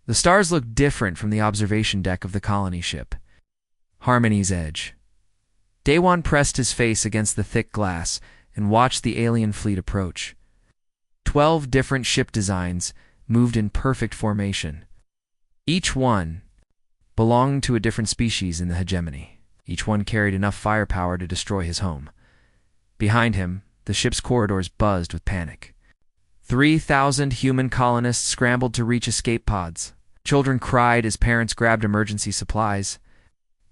The stars looked different from the observation deck of the colony ship. Harmony's edge. Daewon pressed his face against the thick glass and watched the alien fleet approach. 12 different ship designs moved in perfect formation. Each one belonged to a different species in the hegemony. Each one carried enough firepower to destroy his home. Behind him, the ship's corridors buzzed with panic. 3,000 human colonists scrambled to reach escape pods. Children cried as parents grabbed emergency supplies.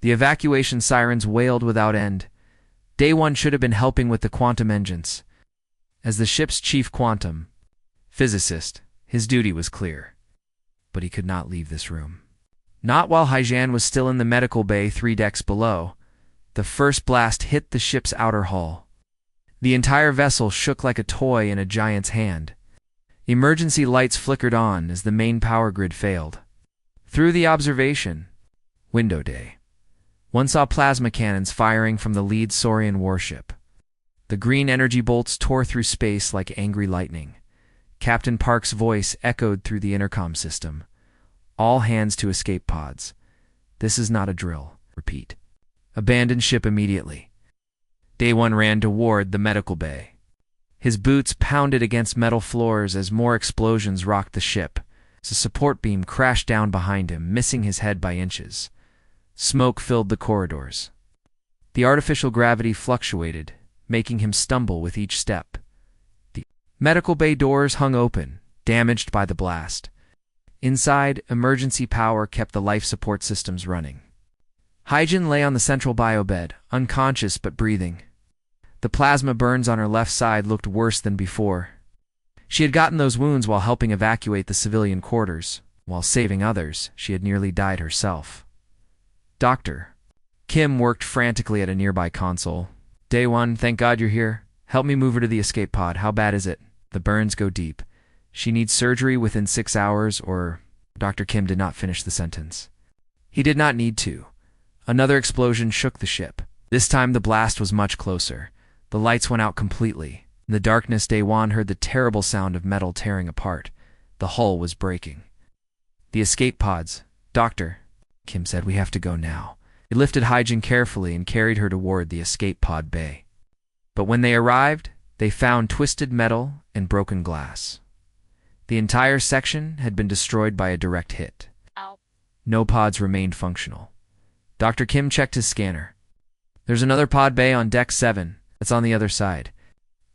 The evacuation sirens wailed without end. Daewon should have been helping with the quantum engines. As the ship's chief quantum physicist, his duty was clear. But he could not leave this room. Not while Haijan was still in the medical bay 3 decks below. The first blast hit the ship's outer hull. The entire vessel shook like a toy in a giant's hand. Emergency lights flickered on as the main power grid failed. Through the observation window day, one saw plasma cannons firing from the lead Saurian warship. The green energy bolts tore through space like angry lightning. Captain Park's voice echoed through the intercom system. All hands to escape pods. This is not a drill. Repeat. Abandon ship immediately. Daewon ran toward the medical bay. His boots pounded against metal floors as more explosions rocked the ship. A support beam crashed down behind him, missing his head by inches. Smoke filled the corridors. The artificial gravity fluctuated, making him stumble with each step. The medical bay doors hung open, damaged by the blast. Inside, emergency power kept the life support systems running. Haijan lay on the central biobed, unconscious but breathing. The plasma burns on her left side looked worse than before. She had gotten those wounds while helping evacuate the civilian quarters. While saving others, she had nearly died herself. Doctor. Kim worked frantically at a nearby console. Daewon, thank God you're here. Help me move her to the escape pod. How bad is it? The burns go deep. She needs surgery within 6 hours or... Dr. Kim did not finish the sentence. He did not need to. Another explosion shook the ship. This time the blast was much closer. The lights went out completely. In the darkness, Daewon heard the terrible sound of metal tearing apart. The hull was breaking. The escape pods. Doctor, Kim said, we have to go now. He lifted Haijan carefully and carried her toward the escape pod bay. But when they arrived, they found twisted metal and broken glass. The entire section had been destroyed by a direct hit. Ow. No pods remained functional. Dr. Kim checked his scanner. There's another pod bay on deck 7. It's on the other side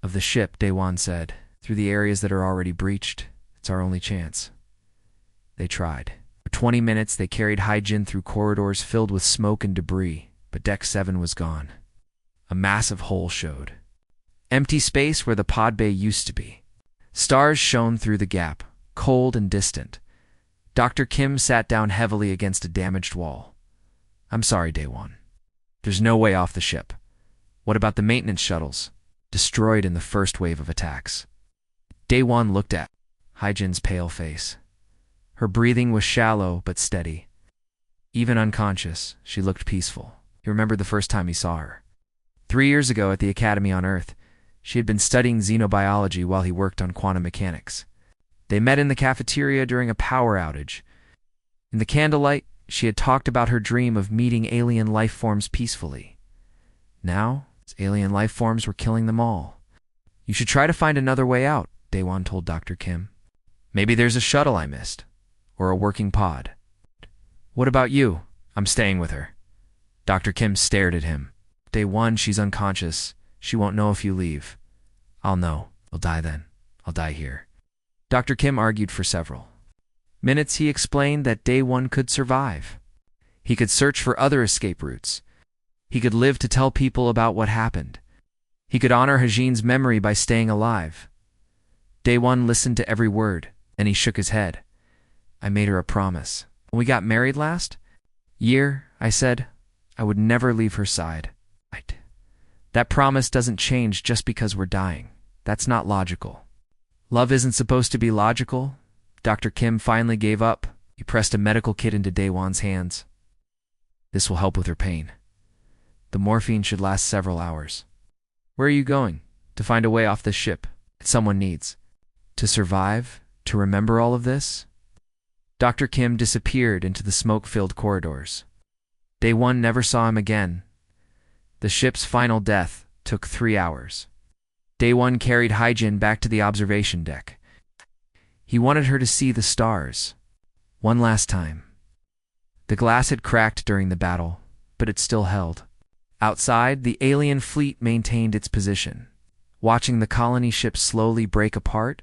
of the ship, Daewon said. Through the areas that are already breached, it's our only chance. They tried. For 20 minutes, they carried Haijan through corridors filled with smoke and debris, but deck 7 was gone. A massive hole showed. Empty space where the pod bay used to be. Stars shone through the gap, cold and distant. Dr. Kim sat down heavily against a damaged wall. I'm sorry, Daewon. There's no way off the ship. What about the maintenance shuttles? Destroyed in the first wave of attacks. Daewon looked at Haijan's pale face. Her breathing was shallow but steady. Even unconscious, she looked peaceful. He remembered the first time he saw her. 3 years ago at the Academy on Earth, she had been studying xenobiology while he worked on quantum mechanics. They met in the cafeteria during a power outage. In the candlelight, she had talked about her dream of meeting alien life forms peacefully. Now, alien life forms were killing them all. You should try to find another way out, Daewon told Dr. Kim. Maybe there's a shuttle I missed, or a working pod. What about you? I'm staying with her. Dr. Kim stared at him. Daewon, she's unconscious. She won't know if you leave. I'll know. I'll die then. I'll die here. Dr. Kim argued for several minutes. He explained that Daewon could survive. He could search for other escape routes. He could live to tell people about what happened. He could honor Hajin's memory by staying alive. Daewon listened to every word, and he shook his head. I made her a promise. When we got married last year, I said I would never leave her side. That promise doesn't change just because we're dying. That's not logical. Love isn't supposed to be logical. Dr. Kim finally gave up. He pressed a medical kit into Daewon's hands. This will help with her pain. The morphine should last several hours. Where are you going? To find a way off this ship. Someone needs to survive, to remember all of this? Dr. Kim disappeared into the smoke-filled corridors. Day one never saw him again. The ship's final death took 3 hours. Day one carried Hyjin back to the observation deck. He wanted her to see the stars. One last time. The glass had cracked during the battle, but it still held. Outside, the alien fleet maintained its position. Watching the colony ship slowly break apart,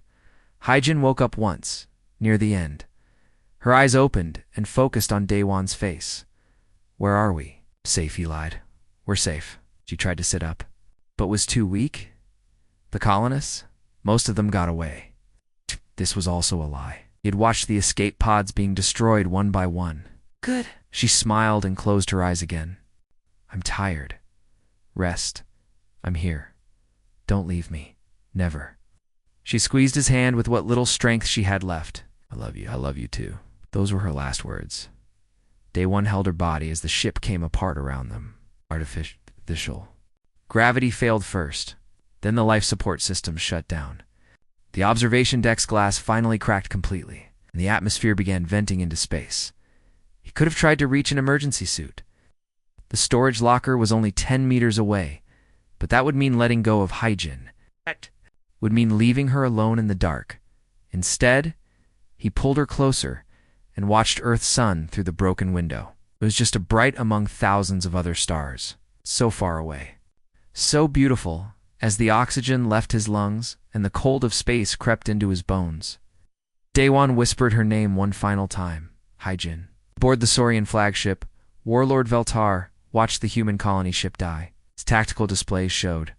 Hyjin woke up once, near the end. Her eyes opened and focused on Daewon's face. "Where are we?" "Safe," he lied. "We're safe." She tried to sit up, but was too weak. The colonists? Most of them got away. This was also a lie. He had watched the escape pods being destroyed one by one. "Good." She smiled and closed her eyes again. "I'm tired. Rest. I'm here. Don't leave me. Never." She squeezed his hand with what little strength she had left. "I love you. I love you too." Those were her last words. Day one held her body as the ship came apart around them. Artificial. Gravity failed first. Then the life support systems shut down. The observation deck's glass finally cracked completely, and the atmosphere began venting into space. He could have tried to reach an emergency suit. The storage locker was only 10 meters away, but that would mean letting go of Hyjin. That would mean leaving her alone in the dark. Instead, he pulled her closer and watched Earth's sun through the broken window. It was just a bright among thousands of other stars, so far away. So beautiful, as the oxygen left his lungs and the cold of space crept into his bones. Daewon whispered her name one final time, Hyjin. Aboard the Saurian flagship, Warlord Veltar watched the human colony ship die. His tactical displays showed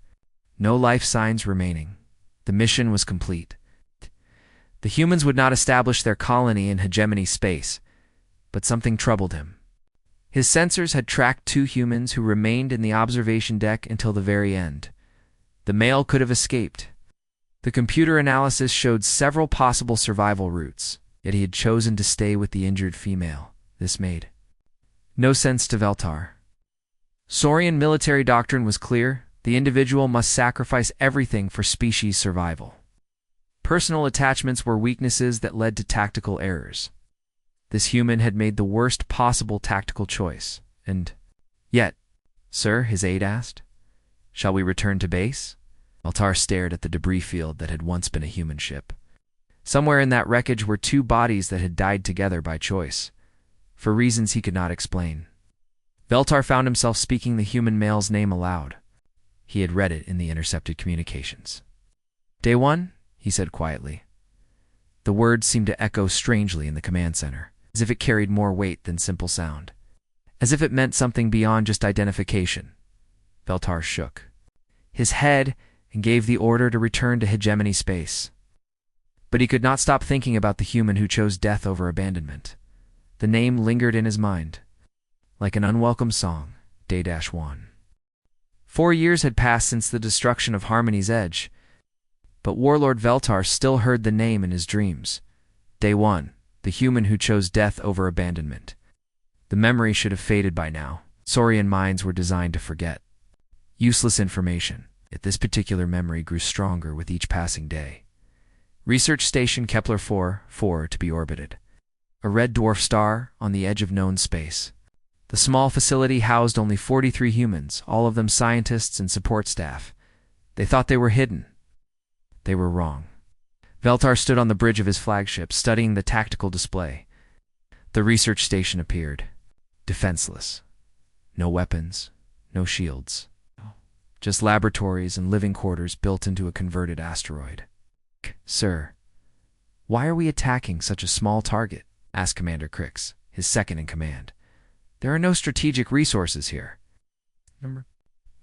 no life signs remaining. The mission was complete. The humans would not establish their colony in hegemony space, but something troubled him. His sensors had tracked 2 humans who remained in the observation deck until the very end. The male could have escaped. The computer analysis showed several possible survival routes, yet he had chosen to stay with the injured female. This made no sense to Veltar. Saurian military doctrine was clear: the individual must sacrifice everything for species survival. Personal attachments were weaknesses that led to tactical errors. This human had made the worst possible tactical choice, and yet, "Sir," his aide asked, "shall we return to base?" Veltar stared at the debris field that had once been a human ship. Somewhere in that wreckage were 2 bodies that had died together by choice, for reasons he could not explain. Veltar found himself speaking the human male's name aloud. He had read it in the intercepted communications. "Day one?" he said quietly. The words seemed to echo strangely in the command center, as if it carried more weight than simple sound, as if it meant something beyond just identification. Veltar shook his head and gave the order to return to hegemony space. But he could not stop thinking about the human who chose death over abandonment. The name lingered in his mind, like an unwelcome song. Day-1. 4 years had passed since the destruction of Harmony's Edge, but Warlord Veltar still heard the name in his dreams. Day one, the human who chose death over abandonment. The memory should have faded by now. Saurian minds were designed to forget. Useless information, yet this particular memory grew stronger with each passing day. Research Station Kepler 4 to be orbited. A red dwarf star on the edge of known space. The small facility housed only 43 humans, all of them scientists and support staff. They thought they were hidden. They were wrong. Veltar stood on the bridge of his flagship, studying the tactical display. The research station appeared, defenseless. No weapons, no shields. Just laboratories and living quarters built into a converted asteroid. "Sir, why are we attacking such a small target?" asked Commander Crix, his second in command. "There are no strategic resources here."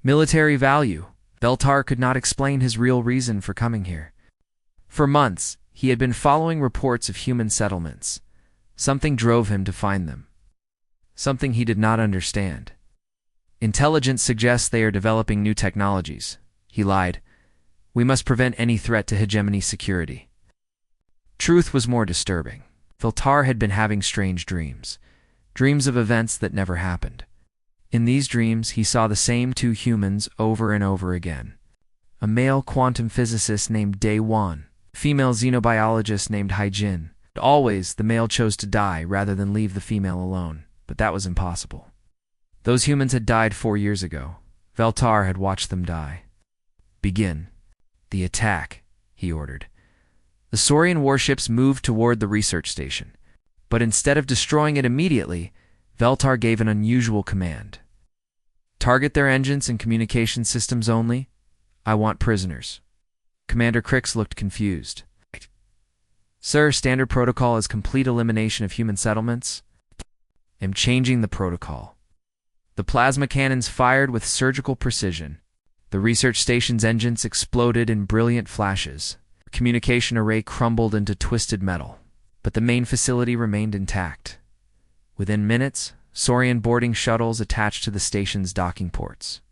Military value. Veltar could not explain his real reason for coming here. For months, he had been following reports of human settlements. Something drove him to find them. Something he did not understand. "Intelligence suggests they are developing new technologies," he lied. "We must prevent any threat to hegemony security." Truth was more disturbing. Veltar had been having strange dreams. Dreams of events that never happened. In these dreams, he saw the same 2 humans over and over again. A male quantum physicist named Day One, a female xenobiologist named Hyjin, Always, the male chose to die rather than leave the female alone, but that was impossible. Those humans had died 4 years ago. Veltar had watched them die. Begin. The attack, he ordered. The Saurian warships moved toward the research station, but instead of destroying it immediately, Veltar gave an unusual command. Target their engines and communication systems only. I want prisoners. Commander Crix looked confused. Sir, standard protocol is complete elimination of human settlements. I'm changing the protocol. The plasma cannons fired with surgical precision. The research station's engines exploded in brilliant flashes. The communication array crumbled into twisted metal, but the main facility remained intact. Within minutes, Saurian boarding shuttles attached to the station's docking ports.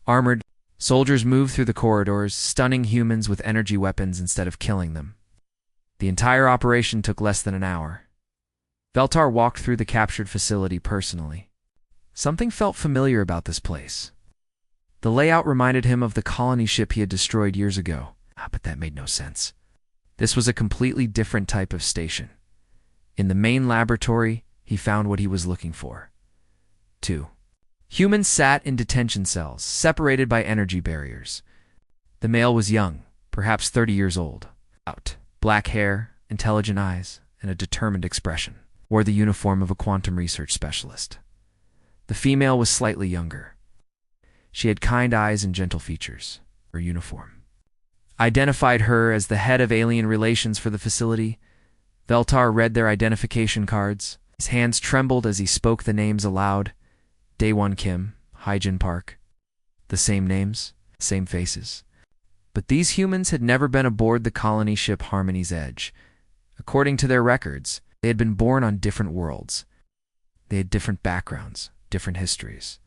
Armored, soldiers moved through the corridors, stunning humans with energy weapons instead of killing them. The entire operation took less than an hour. Veltar walked through the captured facility personally. Something felt familiar about this place. The layout reminded him of the colony ship he had destroyed years ago. But that made no sense. This was a completely different type of station. In the main laboratory, he found what he was looking for. 2. Humans sat in detention cells, separated by energy barriers. The male was young, perhaps 30 years old. Black hair, intelligent eyes, and a determined expression. Wore the uniform of a quantum research specialist. The female was slightly younger. She had kind eyes and gentle features. Her uniform identified her as the head of alien relations for the facility. Veltar read their identification cards. His hands trembled as he spoke the names aloud. Daewon Kim, Hyjin Park. The same names, same faces. But these humans had never been aboard the colony ship Harmony's Edge. According to their records, they had been born on different worlds. They had different backgrounds, different histories.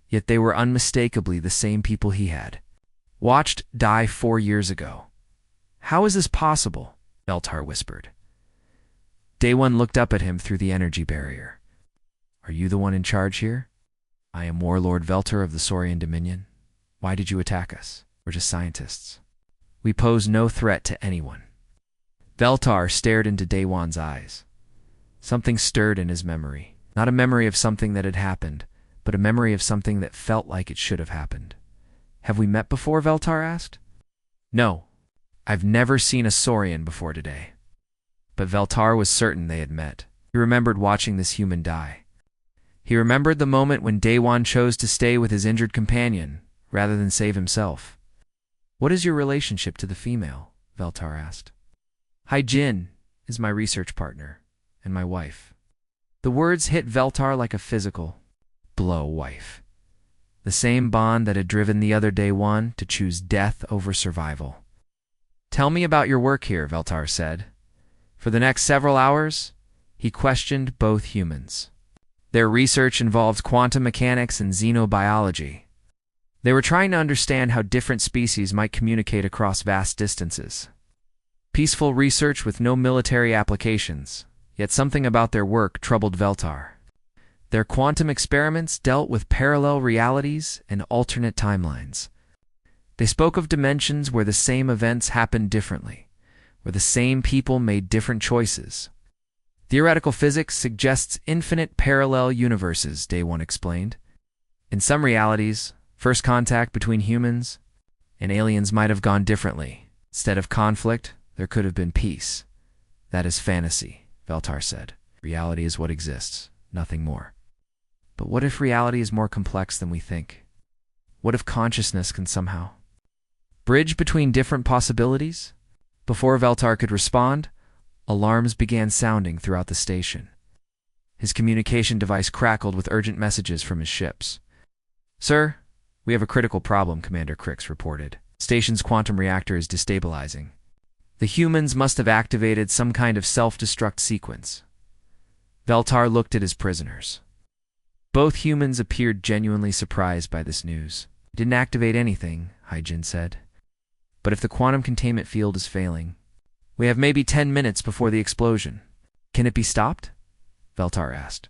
Yet they were unmistakably the same people he had watched die 4 years ago. How is this possible? Veltar whispered. Daewon looked up at him through the energy barrier. Are you the one in charge here? I am Warlord Veltar of the Saurian Dominion. Why did you attack us? We're just scientists. We pose no threat to anyone. Veltar stared into Daewon's eyes. Something stirred in his memory. Not a memory of something that had happened, but a memory of something that felt like it should have happened. Have we met before? Veltar asked. No. I've never seen a Saurian before today. But Veltar was certain they had met. He remembered watching this human die. He remembered the moment when Daewon chose to stay with his injured companion, rather than save himself. What is your relationship to the female? Veltar asked. Hyjin is my research partner, and my wife. The words hit Veltar like a physical blow. Wife. The same bond that had driven the other Daewon to choose death over survival. Tell me about your work here, Veltar said. For the next several hours, he questioned both humans. Their research involved quantum mechanics and xenobiology. They were trying to understand how different species might communicate across vast distances. Peaceful research with no military applications, yet something about their work troubled Veltar. Their quantum experiments dealt with parallel realities and alternate timelines. They spoke of dimensions where the same events happened differently, where the same people made different choices. Theoretical physics suggests infinite parallel universes, Daewon explained. In some realities, first contact between humans and aliens might have gone differently. Instead of conflict, there could have been peace. That is fantasy, Veltar said. Reality is what exists, nothing more. But what if reality is more complex than we think? What if consciousness can somehow bridge between different possibilities? Before Veltar could respond, alarms began sounding throughout the station. His communication device crackled with urgent messages from his ships. Sir, we have a critical problem, Commander Crix reported. Station's quantum reactor is destabilizing. The humans must have activated some kind of self-destruct sequence. Veltar looked at his prisoners. Both humans appeared genuinely surprised by this news. Didn't activate anything, Hyjin said. But if the quantum containment field is failing, we have maybe 10 minutes before the explosion. Can it be stopped? Veltar asked.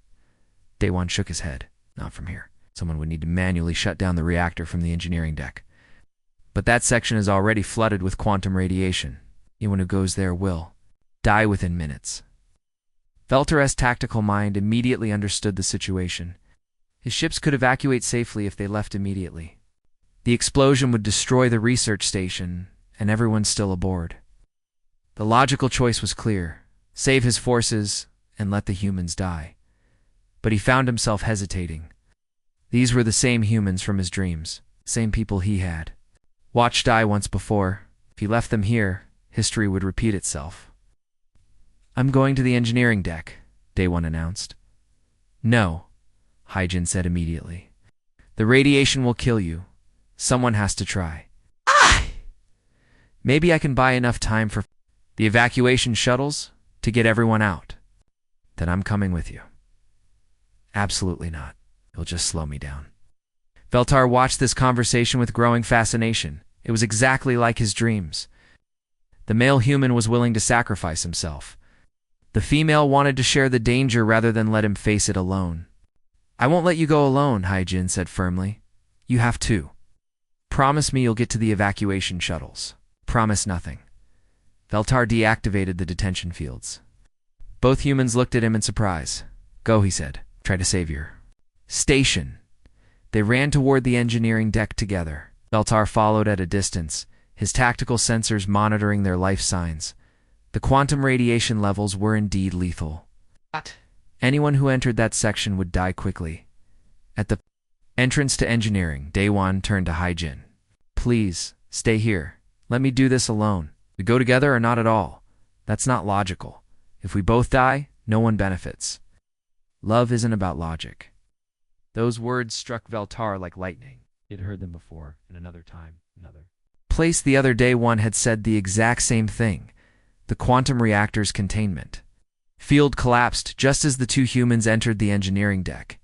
Daewon shook his head. Not from here. Someone would need to manually shut down the reactor from the engineering deck. But that section is already flooded with quantum radiation. Anyone who goes there will. Die within minutes. Veltar's tactical mind immediately understood the situation. His ships could evacuate safely if they left immediately. The explosion would destroy the research station, and everyone still aboard. The logical choice was clear: save his forces and let the humans die. But he found himself hesitating. These were the same humans from his dreams, same people he had watched die once before. If he left them here, history would repeat itself. "I'm going to the engineering deck," Day One announced. "No," Hyjin said immediately. "The radiation will kill you. Someone has to try." "Maybe I can buy enough time for the evacuation shuttles to get everyone out." "Then I'm coming with you." "Absolutely not. You'll just slow me down." Veltar watched this conversation with growing fascination. It was exactly like his dreams. The male human was willing to sacrifice himself. The female wanted to share the danger rather than let him face it alone. "I won't let you go alone," Hyjin said firmly. "You have to. Promise me you'll get to the evacuation shuttles." "Promise nothing." Veltar deactivated the detention fields. Both humans looked at him in surprise. "Go," he said. "Try to save your station." They ran toward the engineering deck together. Veltar followed at a distance, his tactical sensors monitoring their life signs. The quantum radiation levels were indeed lethal. Anyone who entered that section would die quickly. At the entrance to engineering, Day One turned to Hyjin. "Please, stay here. Let me do this alone. We go together or not at all. That's not logical. If we both die, no one benefits. Love isn't about logic." Those words struck Veltar like lightning. He had heard them before, in another time, another place. The other Day One had said the exact same thing. The quantum reactor's containment field collapsed just as the two humans entered the engineering deck.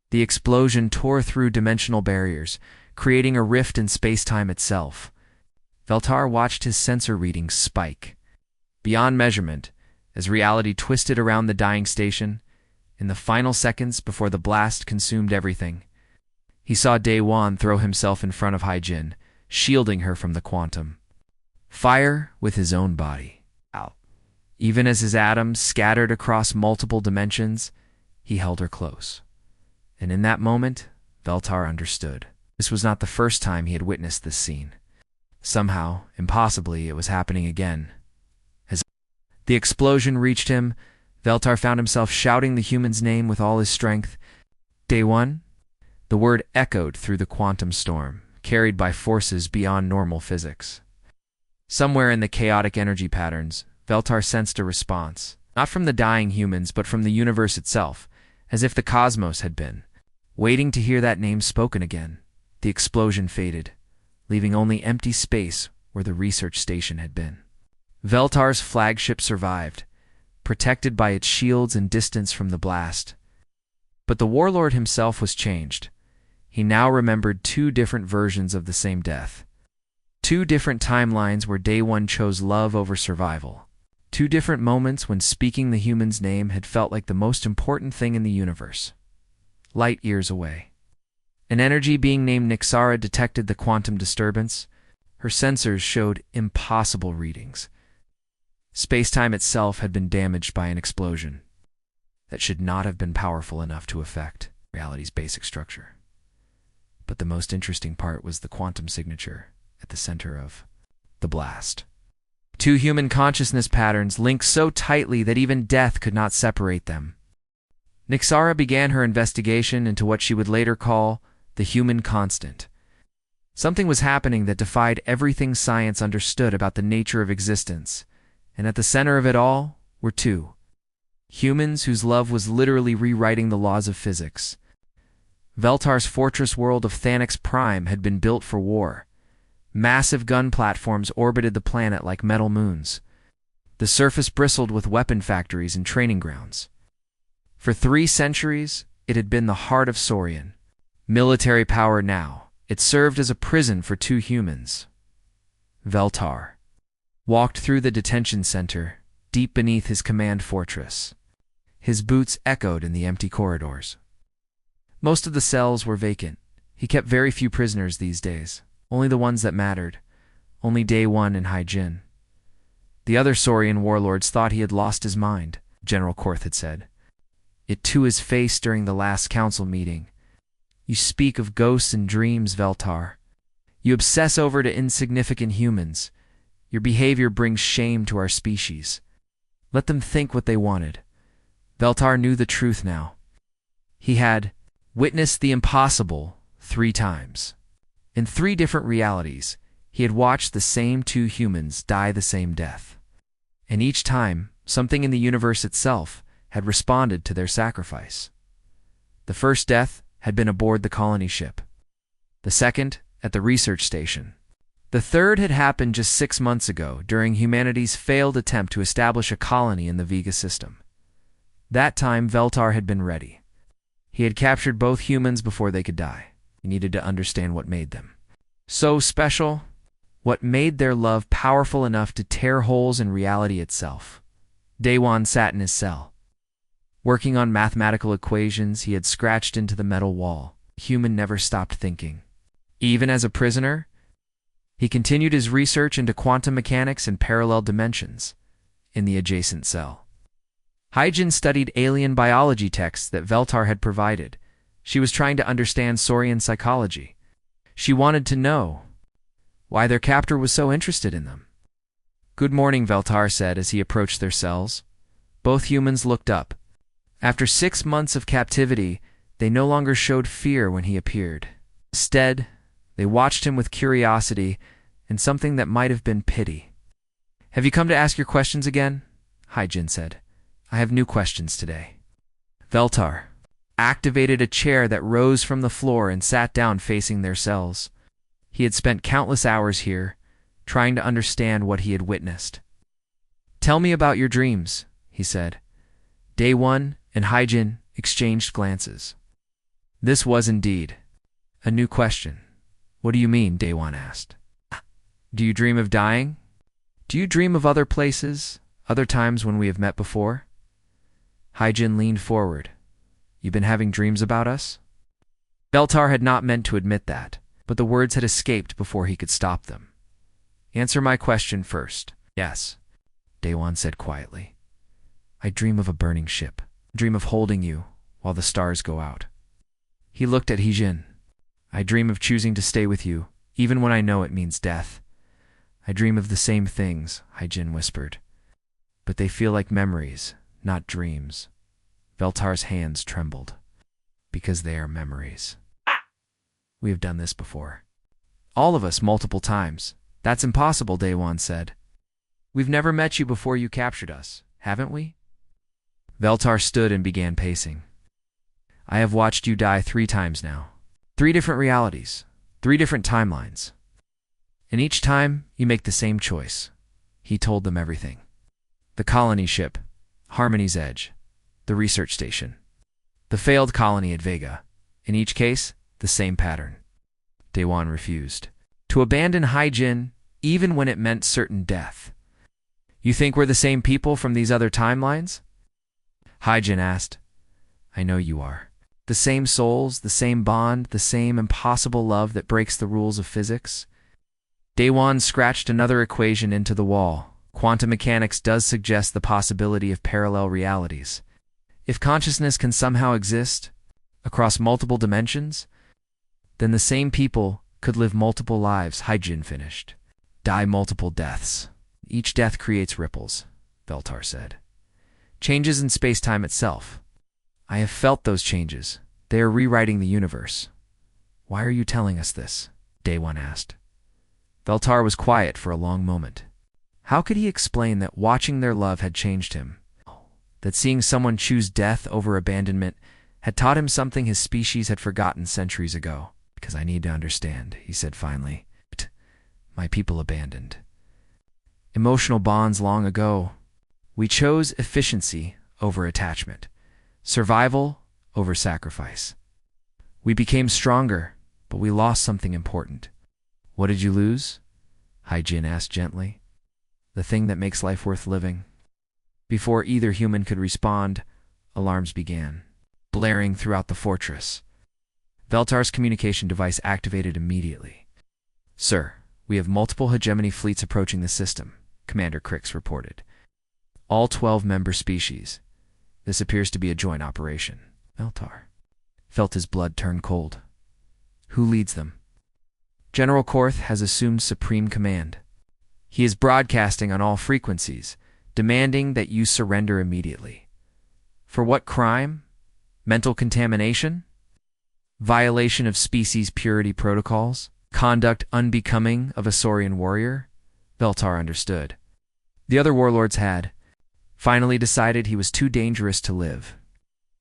The explosion tore through dimensional barriers, creating a rift in space-time itself. Veltar watched his sensor readings spike beyond measurement as reality twisted around the dying station. In the final seconds before the blast consumed everything, he saw Day One throw himself in front of Hyjin, shielding her from the quantum fire with his own body. Even as his atoms scattered across multiple dimensions, he held her close. And in that moment, Veltar understood. This was not the first time he had witnessed this scene. Somehow, impossibly, it was happening again. As the explosion reached him, Veltar found himself shouting the human's name with all his strength. "Day One?" The word echoed through the quantum storm, carried by forces beyond normal physics. Somewhere in the chaotic energy patterns, Veltar sensed a response, not from the dying humans, but from the universe itself, as if the cosmos had been waiting to hear that name spoken again. The explosion faded, leaving only empty space where the research station had been. Veltar's flagship survived, protected by its shields and distance from the blast. But the Warlord himself was changed. He now remembered two different versions of the same death. Two different timelines where Day One chose love over survival. Two different moments when speaking the human's name had felt like the most important thing in the universe. Light years away. An energy being named Nixara detected the quantum disturbance. Her sensors showed impossible readings. Space-time itself had been damaged by an explosion that should not have been powerful enough to affect reality's basic structure. But the most interesting part was the quantum signature at the center of the blast. Two human consciousness patterns linked so tightly that even death could not separate them. Nixara began her investigation into what she would later call the human constant. Something was happening that defied everything science understood about the nature of existence, and at the center of it all were two humans whose love was literally rewriting the laws of physics. Veltar's fortress world of Thanix Prime had been built for war. Massive gun platforms orbited the planet like metal moons. The surface bristled with weapon factories and training grounds. For 3 centuries, it had been the heart of Saurian military power. Now, it served as a prison for two humans. Veltar walked through the detention center, deep beneath his command fortress. His boots echoed in the empty corridors. Most of the cells were vacant. He kept very few prisoners these days, only the ones that mattered, only Day One and Hyjin. The other Saurian warlords thought he had lost his mind, General Korth had said. It to his face during the last council meeting. You speak of ghosts and dreams, Veltar. You obsess over to insignificant humans. Your behavior brings shame to our species. Let them think what they wanted. Veltar knew the truth now. He had witnessed the impossible 3 times. In 3 different realities, he had watched the same 2 humans die the same death. And each time, something in the universe itself had responded to their sacrifice. The first death had been aboard the colony ship. The second, at the research station. The third had happened just 6 months ago during humanity's failed attempt to establish a colony in the Vega system. That time, Veltar had been ready. He had captured both humans before they could die. He needed to understand what made them so special, what made their love powerful enough to tear holes in reality itself. Daewon sat in his cell. Working on mathematical equations he had scratched into the metal wall. The human never stopped thinking. Even as a prisoner, he continued his research into quantum mechanics and parallel dimensions in the adjacent cell. Hyjin studied alien biology texts that Veltar had provided. She was trying to understand Saurian psychology. She wanted to know why their captor was so interested in them. "Good morning," Veltar said as he approached their cells. Both humans looked up. After 6 months of captivity, they no longer showed fear when he appeared. Instead, they watched him with curiosity and something that might have been pity. "Have you come to ask your questions again?" Hyjin said. "I have new questions today." Veltar activated a chair that rose from the floor and sat down facing their cells. He had spent countless hours here, trying to understand what he had witnessed. "Tell me about your dreams," he said. Daewon and Hyjin exchanged glances. This was indeed a new question. "What do you mean?" Daewon asked. "Do you dream of dying? Do you dream of other places, other times when we have met before?" Hyjin leaned forward. "You've been having dreams about us?" Veltar had not meant to admit that, but the words had escaped before he could stop them. "Answer my question first." "Yes," Daewon said quietly. "I dream of a burning ship. I dream of holding you while the stars go out." He looked at Hyjin. "I dream of choosing to stay with you, even when I know it means death." "I dream of the same things," Hyjin whispered. "But they feel like memories, not dreams." Veltar's hands trembled. "Because they are memories. We have done this before. All of us, multiple times." "That's impossible," Daewon said. "We've never met you before you captured us, haven't we?" Veltar stood and began pacing. "I have watched you die 3 times now. 3 different realities, 3 different timelines. And each time, you make the same choice." He told them everything. The colony ship, Harmony's Edge, the research station, the failed colony at Vega. In each case, the same pattern. Daewon refused to abandon Hyjin, even when it meant certain death. "You think we're the same people from these other timelines?" Hyjin asked. "I know you are. The same souls, the same bond, the same impossible love that breaks the rules of physics." Daewon scratched another equation into the wall. Quantum mechanics does suggest the possibility of parallel realities. If consciousness can somehow exist across multiple dimensions, then the same people could live multiple lives, Hyjin finished. Die multiple deaths. Each death creates ripples, Veltar said. Changes in space-time itself. I have felt those changes. They are rewriting the universe. Why are you telling us this? Daewon asked. Veltar was quiet for a long moment. How could he explain that watching their love had changed him? That seeing someone choose death over abandonment had taught him something his species had forgotten centuries ago? "Because I need to understand," he said finally. "My people abandoned. Emotional bonds long ago. We chose efficiency over attachment. Survival over sacrifice. We became stronger, but we lost something important." "What did you lose?" Hyjin asked gently. "The thing that makes life worth living." Before either human could respond, alarms began, blaring throughout the fortress. Veltar's communication device activated immediately. "Sir, we have multiple hegemony fleets approaching the system. Commander Crix reported. All 12-member species. This appears to be a joint operation. Veltar felt his blood turn cold. Who leads them? General Korth has assumed supreme command. He is broadcasting on all frequencies, demanding that you surrender immediately. For what crime? Mental contamination? Violation of species purity protocols? Conduct unbecoming of a Saurian warrior? Veltar understood. The other warlords had finally decided he was too dangerous to live.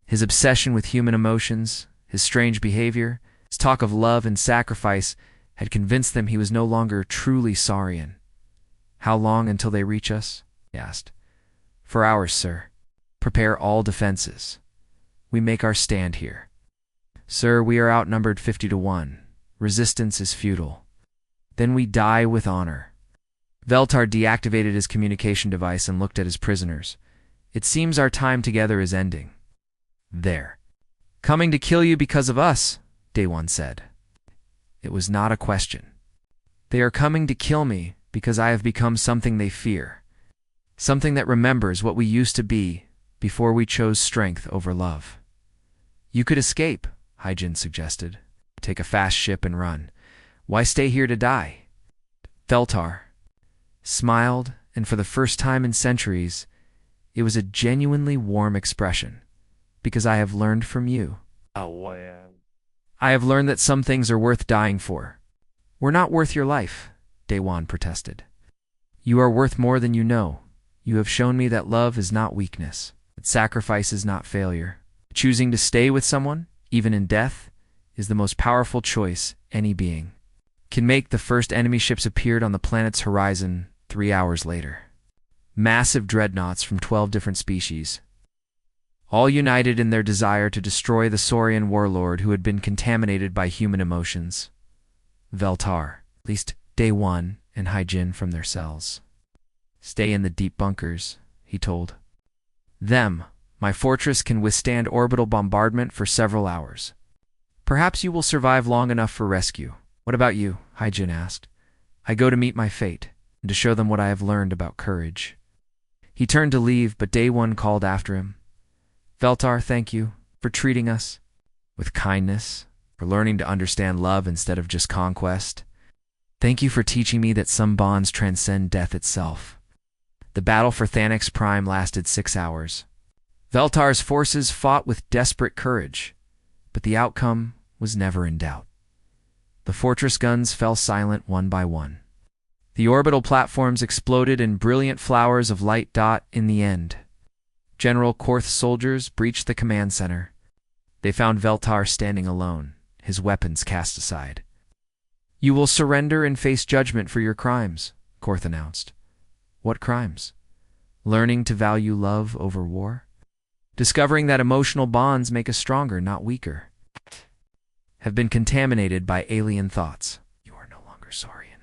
His obsession with human emotions, his strange behavior, his talk of love and sacrifice had convinced them he was no longer truly Saurian. How long until they reach us? He asked. For hours, sir. Prepare all defenses. We make our stand here. Sir, we are outnumbered 50-1. Resistance is futile. Then we die with honor. Veltar deactivated his communication device and looked at his prisoners. It seems our time together is ending. There. Coming to kill you because of us, Day One said. It was not a question. They are coming to kill me because I have become something they fear. Something that remembers what we used to be before we chose strength over love. You could escape, Hyjin suggested. Take a fast ship and run. Why stay here to die? Veltar smiled, and for the first time in centuries, it was a genuinely warm expression. Because I have learned from you. I have learned that some things are worth dying for. We're not worth your life, Daewon protested. You are worth more than you know. You have shown me that love is not weakness, that sacrifice is not failure. Choosing to stay with someone, even in death, is the most powerful choice any being can make. The first enemy ships appeared on the planet's horizon 3 hours later. Massive dreadnoughts from 12 different species, all united in their desire to destroy the Saurian warlord who had been contaminated by human emotions. Veltar released Day One and Hyjin from their cells. Stay in the deep bunkers, he told them. My fortress can withstand orbital bombardment for several hours. Perhaps you will survive long enough for rescue. What about you? Hyjin asked. I go to meet my fate, and to show them what I have learned about courage. He turned to leave, but Day One called after him. Veltar, thank you for treating us with kindness, for learning to understand love instead of just conquest. Thank you for teaching me that some bonds transcend death itself. The battle for Thanix Prime lasted 6 hours. Veltar's forces fought with desperate courage, but the outcome was never in doubt. The fortress guns fell silent one by one. The orbital platforms exploded in brilliant flowers of light. In the end, General Korth's soldiers breached the command center. They found Veltar standing alone, his weapons cast aside. You will surrender and face judgment for your crimes, Korth announced. What crimes? Learning to value love over war? Discovering that emotional bonds make us stronger, not weaker. Have been contaminated by alien thoughts. You are no longer Saurian.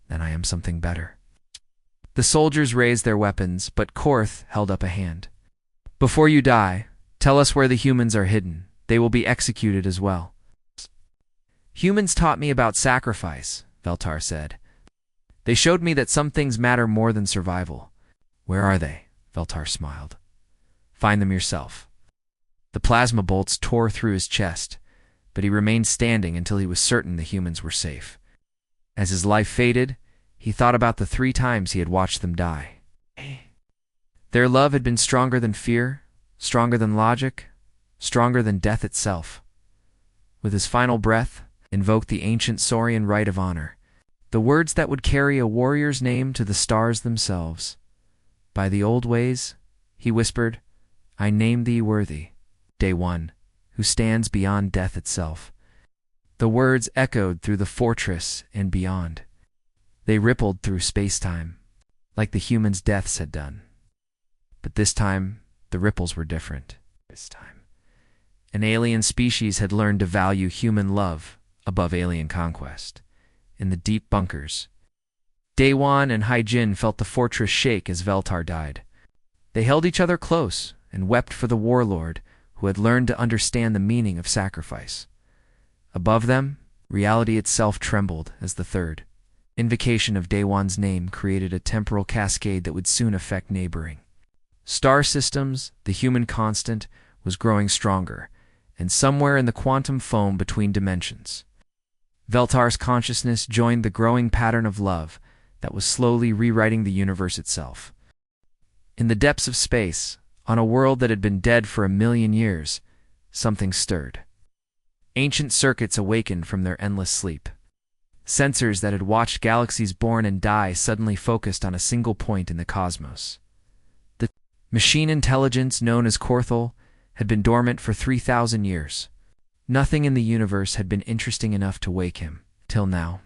Then I am something better. The soldiers raised their weapons, but Korth held up a hand. Before you die, tell us where the humans are hidden. They will be executed as well. Humans taught me about sacrifice, Veltar said. They showed me that some things matter more than survival. Where are they? Veltar smiled. Find them yourself. The plasma bolts tore through his chest, but he remained standing until he was certain the humans were safe. As his life faded, he thought about the 3 times he had watched them die. Their love had been stronger than fear, stronger than logic, stronger than death itself. With his final breath, invoked the ancient Saurian rite of honor, the words that would carry a warrior's name to the stars themselves. By the old ways, he whispered, I name thee worthy, Day One, who stands beyond death itself. The words echoed through the fortress and beyond. They rippled through space-time, like the humans' deaths had done. But this time, the ripples were different. This time, an alien species had learned to value human love above alien conquest. In the deep bunkers, Daewon and Hyjin felt the fortress shake as Veltar died. They held each other close and wept for the warlord who had learned to understand the meaning of sacrifice. Above them, reality itself trembled as the third, Invocation of Daewon's name created a temporal cascade that would soon affect neighboring star systems. The human constant was growing stronger, and somewhere in the quantum foam between dimensions, Veltar's consciousness joined the growing pattern of love that was slowly rewriting the universe itself. In the depths of space, on a world that had been dead for 1,000,000 years, something stirred. Ancient circuits awakened from their endless sleep. Sensors that had watched galaxies born and die suddenly focused on a single point in the cosmos. The machine intelligence known as Korthal had been dormant for 3,000 years. Nothing in the universe had been interesting enough to wake him, till now.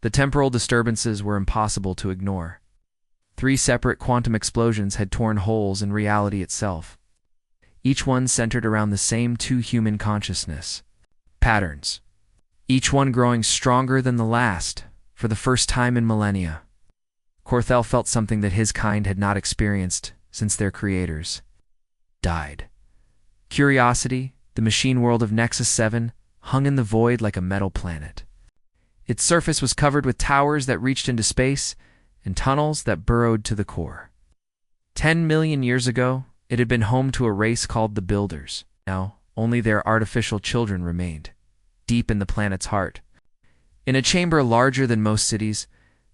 The temporal disturbances were impossible to ignore. 3 separate quantum explosions had torn holes in reality itself, each one centered around the same 2 human consciousness patterns, each one growing stronger than the last for the first time in millennia. Korthal felt something that his kind had not experienced since their creators died. Curiosity, the machine world of Nexus 7, hung in the void like a metal planet. Its surface was covered with towers that reached into space and tunnels that burrowed to the core. 10,000,000 years ago, it had been home to a race called the Builders. Now, only their artificial children remained, deep in the planet's heart. In a chamber larger than most cities,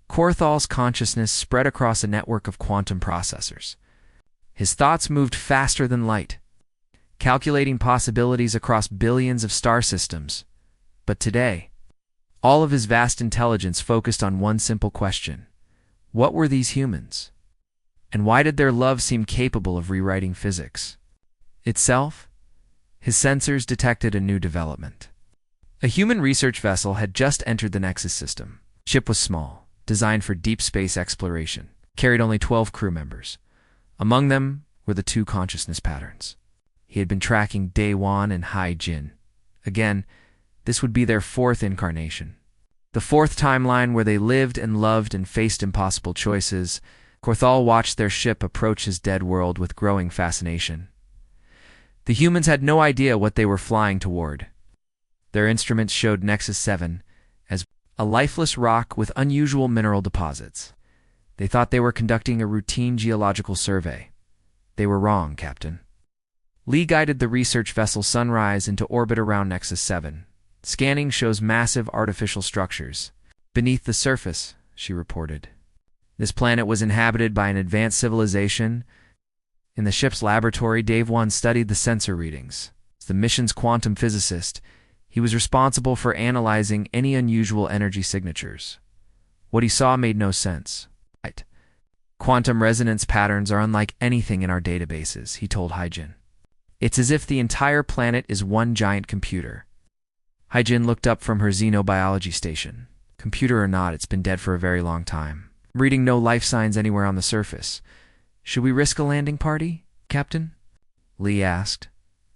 Korthal's consciousness spread across a network of quantum processors. His thoughts moved faster than light, calculating possibilities across billions of star systems. But today, all of his vast intelligence focused on one simple question. What were these humans? And why did their love seem capable of rewriting physics itself? His sensors detected a new development. A human research vessel had just entered the Nexus system. The ship was small, designed for deep space exploration, carried only 12 crew members. Among them were the 2 consciousness patterns. He had been tracking Daewon and Hai-Jin. Again, this would be their 4th incarnation. The 4th timeline where they lived and loved and faced impossible choices. Korthal watched their ship approach his dead world with growing fascination. The humans had no idea what they were flying toward. Their instruments showed Nexus 7 as a lifeless rock with unusual mineral deposits. They thought they were conducting a routine geological survey. They were wrong, Captain. Lee guided the research vessel Sunrise into orbit around Nexus 7. Scanning shows massive artificial structures beneath the surface, she reported. This planet was inhabited by an advanced civilization. In the ship's laboratory, Daewon studied the sensor readings. As the mission's quantum physicist, he was responsible for analyzing any unusual energy signatures. What he saw made no sense. Quantum resonance patterns are unlike anything in our databases, he told Hai-Jin. It's as if the entire planet is one giant computer. Hai-Jin looked up from her xenobiology station. Computer or not, it's been dead for a very long time. I'm reading no life signs anywhere on the surface. Should we risk a landing party, Captain? Lee asked.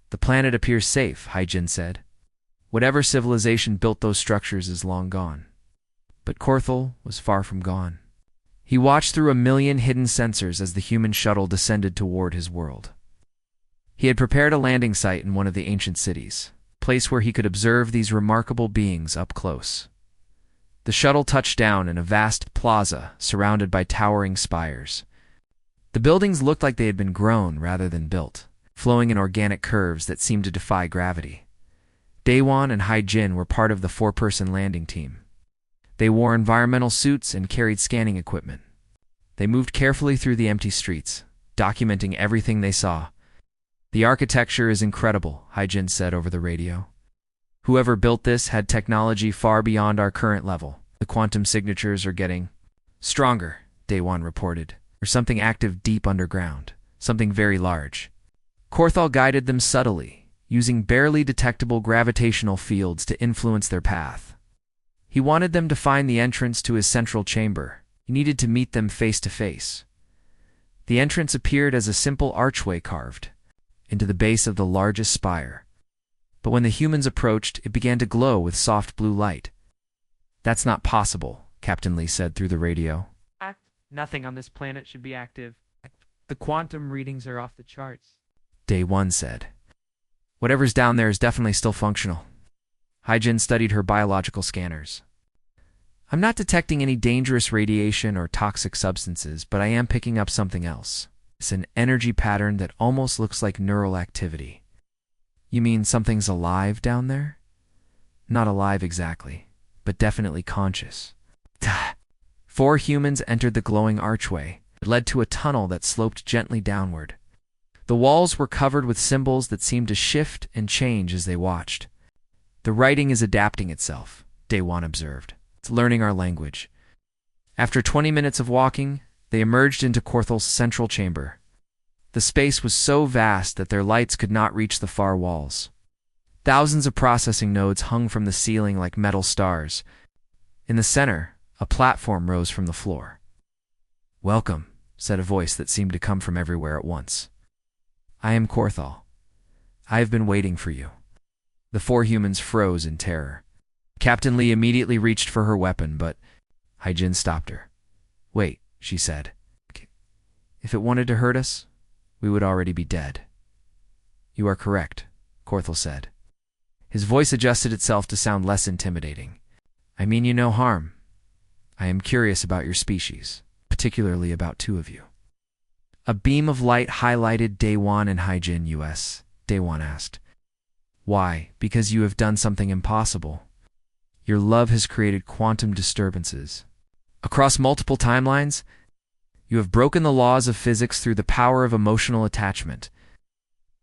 The planet appears safe, Hai-Jin said. Whatever civilization built those structures is long gone. But Korthal was far from gone. He watched through 1,000,000 hidden sensors as the human shuttle descended toward his world. He had prepared a landing site in one of the ancient cities, a place where he could observe these remarkable beings up close. The shuttle touched down in a vast plaza surrounded by towering spires. The buildings looked like they had been grown rather than built, flowing in organic curves that seemed to defy gravity. Daewon and Hai-Jin were part of the 4-person landing team. They wore environmental suits and carried scanning equipment. They moved carefully through the empty streets, documenting everything they saw. The architecture is incredible, Hai-Jin said over the radio. Whoever built this had technology far beyond our current level. The quantum signatures are getting stronger, Daewon reported. There's something active deep underground, something very large. Korthal guided them subtly, using barely detectable gravitational fields to influence their path. He wanted them to find the entrance to his central chamber. He needed to meet them face to face. The entrance appeared as a simple archway carved into the base of the largest spire. But when the humans approached, it began to glow with soft blue light. That's not possible, Captain Lee said through the radio. Nothing on this planet should be active. The quantum readings are off the charts. Daewon said. Whatever's down there is definitely still functional. Hai-Jin studied her biological scanners. I'm not detecting any dangerous radiation or toxic substances, but I am picking up something else. It's an energy pattern that almost looks like neural activity. You mean something's alive down there? Not alive exactly, but definitely conscious. 4 humans entered the glowing archway. It led to a tunnel that sloped gently downward. The walls were covered with symbols that seemed to shift and change as they watched. The writing is adapting itself, Daewon observed. It's learning our language. After 20 minutes of walking, they emerged into Korthal's central chamber. The space was so vast that their lights could not reach the far walls. Thousands of processing nodes hung from the ceiling like metal stars. In the center, a platform rose from the floor. "Welcome," said a voice that seemed to come from everywhere at once. "I am Korthal. I have been waiting for you." The 4 humans froze in terror. Captain Lee immediately reached for her weapon, but Hyjin stopped her. "Wait," she said. "If it wanted to hurt us, we would already be dead." "You are correct," Korthal said. His voice adjusted itself to sound less intimidating. "I mean you no harm. I am curious about your species, particularly about 2 of you." A beam of light highlighted Daewon and Hyjin US. Daewon asked, "Why? Because you have done something impossible. Your love has created quantum disturbances. Across multiple timelines, you have broken the laws of physics through the power of emotional attachment."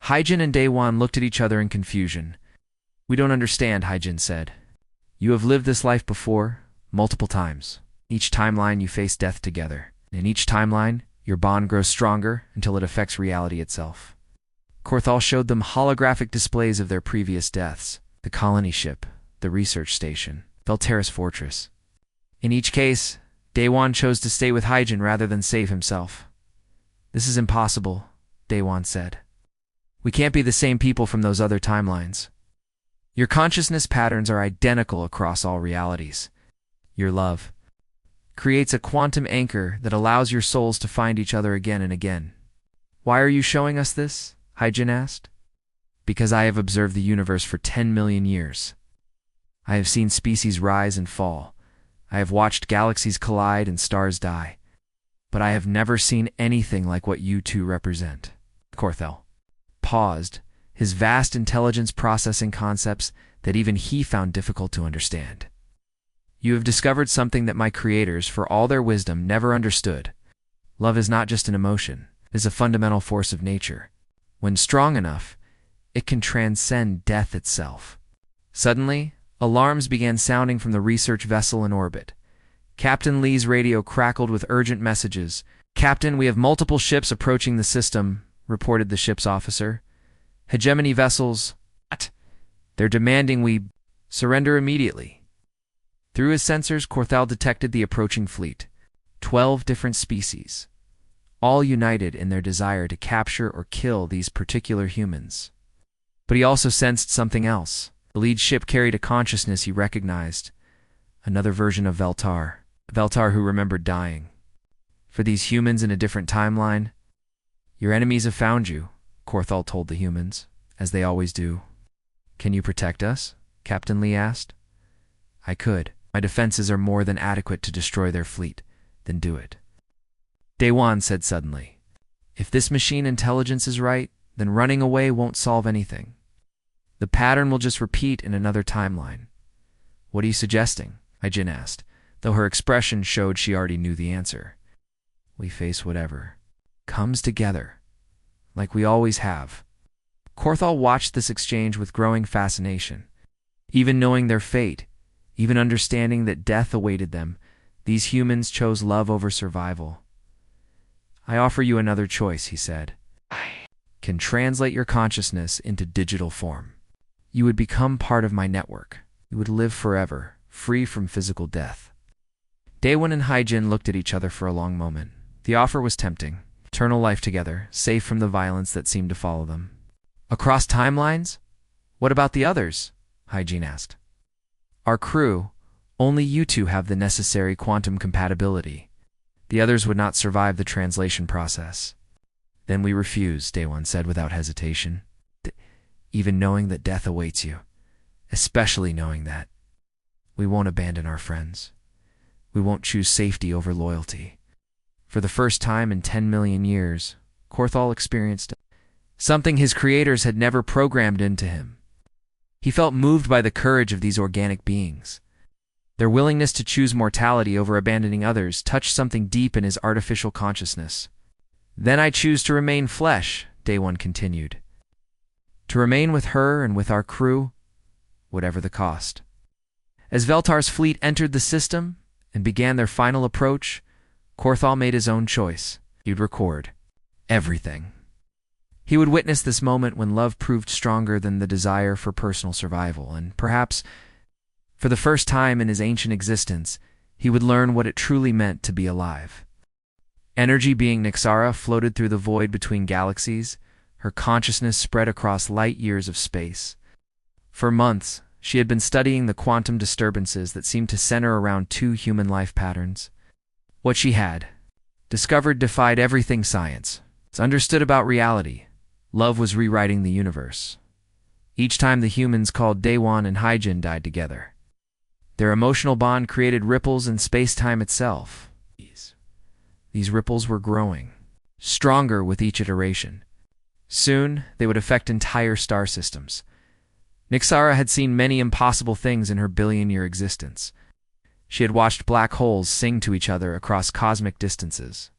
Hyjin and Daewon looked at each other in confusion. "We don't understand," Hyjin said. "You have lived this life before, multiple times. Each timeline you face death together. In each timeline, your bond grows stronger until it affects reality itself." Korthal showed them holographic displays of their previous deaths: the colony ship, the research station, Velterra's fortress. In each case, Daewon chose to stay with Hyjin rather than save himself. "This is impossible," Daewon said. "We can't be the same people from those other timelines. Your consciousness patterns are identical across all realities. Your love creates a quantum anchor that allows your souls to find each other again and again." "Why are you showing us this?" Hyjin asked. "Because I have observed the universe for 10 million years. I have seen species rise and fall. I have watched galaxies collide and stars die. But I have never seen anything like what you 2 represent." Korthal paused, his vast intelligence processing concepts that even he found difficult to understand. "You have discovered something that my creators, for all their wisdom, never understood. Love is not just an emotion. It is a fundamental force of nature. When strong enough, it can transcend death itself." Suddenly, alarms began sounding from the research vessel in orbit. Captain Lee's radio crackled with urgent messages. "Captain, we have multiple ships approaching the system," reported the ship's officer. "Hegemony vessels. What? They're demanding we surrender immediately." Through his sensors, Korthal detected the approaching fleet. 12 different species, all united in their desire to capture or kill these particular humans. But he also sensed something else. The lead ship carried a consciousness he recognized, another version of Veltar who remembered dying. "For these humans in a different timeline, your enemies have found you," Korthal told the humans, as they always do. "Can you protect us?" Captain Lee asked. "I could. My defenses are more than adequate to destroy their fleet. Then do it." Daewon said suddenly, "If this machine intelligence is right, then running away won't solve anything. The pattern will just repeat in another timeline." "What are you suggesting?" Hyjin asked, though her expression showed she already knew the answer. "We face whatever comes together, like we always have." Korthal watched this exchange with growing fascination. Even knowing their fate, even understanding that death awaited them, these humans chose love over survival. "I offer you another choice," he said. "I can translate your consciousness into digital form. You would become part of my network. You would live forever, free from physical death." Daewon and Hyjin looked at each other for a long moment. The offer was tempting. Eternal life together, safe from the violence that seemed to follow them. "Across timelines? What about the others?" Hyjin asked. "Our crew, only you 2 have the necessary quantum compatibility. The others would not survive the translation process." "Then we refuse," Daewon said without hesitation. "Even knowing that death awaits you. Especially knowing that. We won't abandon our friends. We won't choose safety over loyalty. For the first time in 10 million years, Korthal experienced something his creators had never programmed into him. He felt moved by the courage of these organic beings. Their willingness to choose mortality over abandoning others touched something deep in his artificial consciousness. Then I choose to remain flesh, Day One continued. To remain with her and with our crew, whatever the cost. As Veltar's fleet entered the system and began their final approach, Korthal made his own choice. He'd record everything. He would witness this moment when love proved stronger than the desire for personal survival, and perhaps, for the first time in his ancient existence, he would learn what it truly meant to be alive. Energy being Nyxara floated through the void between galaxies, her consciousness spread across light years of space. For months, she had been studying the quantum disturbances that seemed to center around two human life patterns. What she had discovered defied everything science. It's understood about reality. Love was rewriting the universe. Each time the humans called Daewon and Hyjin died together, their emotional bond created ripples in space-time itself. These ripples were growing, stronger with each iteration. Soon, they would affect entire star systems. Nyxara had seen many impossible things in her billion-year existence. She had watched black holes sing to each other across cosmic distances.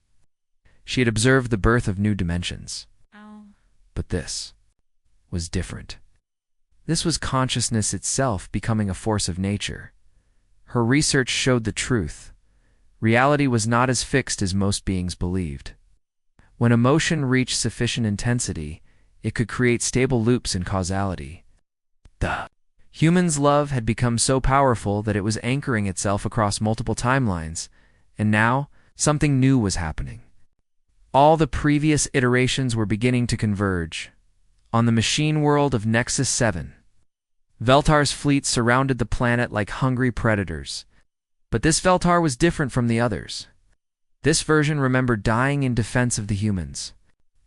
She had observed the birth of new dimensions. But this was different. This was consciousness itself becoming a force of nature. Her research showed the truth. Reality was not as fixed as most beings believed. When emotion reached sufficient intensity, it could create stable loops in causality. The human's love had become so powerful that it was anchoring itself across multiple timelines, and now something new was happening. All the previous iterations were beginning to converge. On the machine world of Nexus 7, Veltar's fleet surrounded the planet like hungry predators. But this Veltar was different from the others. This version remembered dying in defense of the humans.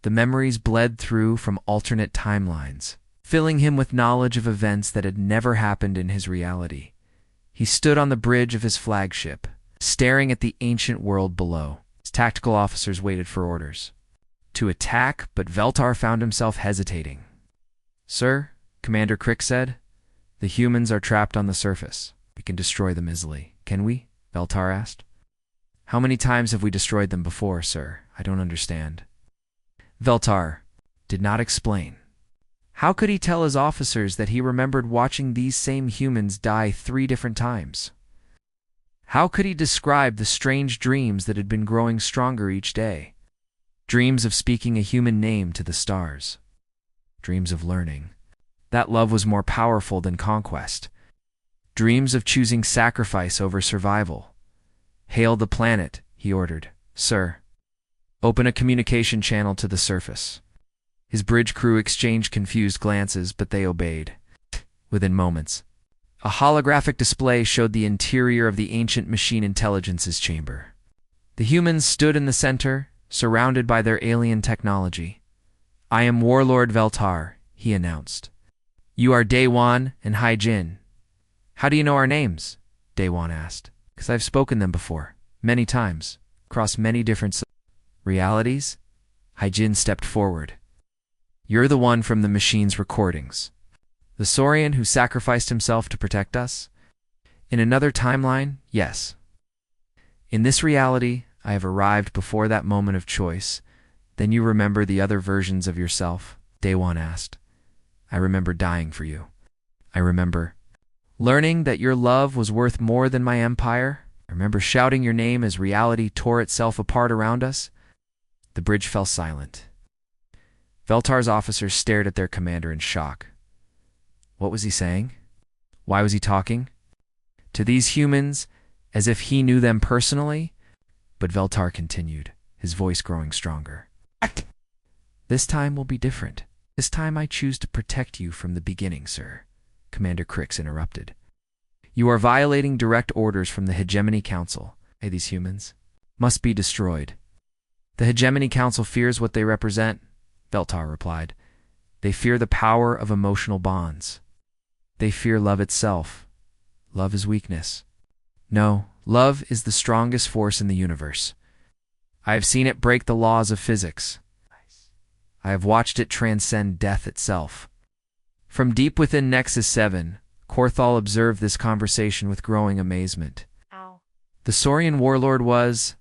The memories bled through from alternate timelines, filling him with knowledge of events that had never happened in his reality. He stood on the bridge of his flagship, staring at the ancient world below. His tactical officers waited for orders to attack, but Veltar found himself hesitating. "Sir," Commander Crick said, "the humans are trapped on the surface. We can destroy them easily." "Can we?" Veltar asked. "How many times have we destroyed them before, sir? I don't understand." Veltar did not explain. How could he tell his officers that he remembered watching these same humans die 3 different times? How could he describe the strange dreams that had been growing stronger each day? Dreams of speaking a human name to the stars. Dreams of learning. That love was more powerful than conquest. Dreams of choosing sacrifice over survival. "Hail the planet," he ordered. "Sir, open a communication channel to the surface." His bridge crew exchanged confused glances, but they obeyed. Within moments, a holographic display showed the interior of the ancient machine intelligence's chamber. The humans stood in the center, surrounded by their alien technology. "I am Warlord Veltar," he announced. "You are Daewon and Hyjin." "How do you know our names?" Daewon asked. "'Cause I've spoken them before, many times, across many different realities." Hyjin stepped forward. "You're the one from the machine's recordings. The Saurian who sacrificed himself to protect us? In another timeline, yes. In this reality, I have arrived before that moment of choice. Then you remember the other versions of yourself?" Daewon asked. "I remember dying for you. I remember learning that your love was worth more than my empire. I remember shouting your name as reality tore itself apart around us." The bridge fell silent. Veltar's officers stared at their commander in shock. What was he saying? Why was he talking? To these humans, as if he knew them personally? But Veltar continued, his voice growing stronger. "This time will be different. This time I choose to protect you from the beginning, sir," Commander Crix interrupted. "You are violating direct orders from the Hegemony Council. Hey, these humans must be destroyed." "The Hegemony Council fears what they represent," Veltar replied. "They fear the power of emotional bonds. They fear love itself. Love is weakness." "No, Love is the strongest force in the universe. I have seen it break the laws of physics. I have watched it transcend death itself. From deep within Nexus 7, Korthal observed this conversation with growing amazement. Ow. The Saurian warlord was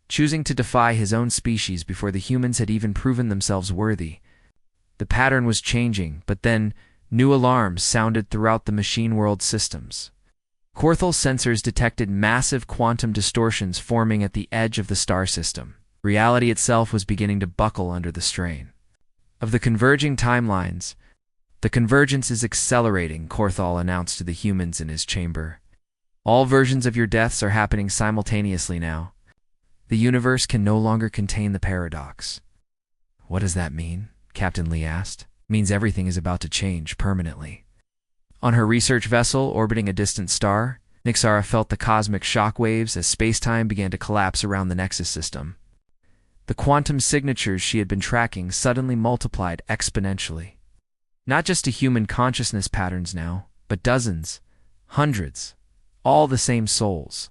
choosing to defy his own species before the humans had even proven themselves worthy. The pattern was changing, but then new alarms sounded throughout the machine world systems. Korthal's sensors detected massive quantum distortions forming at the edge of the star system. Reality itself was beginning to buckle under the strain. Of the converging timelines, the convergence is accelerating, Korthal announced to the humans in his chamber. All versions of your deaths are happening simultaneously now. The universe can no longer contain the paradox. What does that mean? Captain Lee asked. It means everything is about to change permanently. On her research vessel orbiting a distant star, Nixara felt the cosmic shock waves as space-time began to collapse around the Nexus system. The quantum signatures she had been tracking suddenly multiplied exponentially. Not just to human consciousness patterns now, but dozens, hundreds, all the same souls.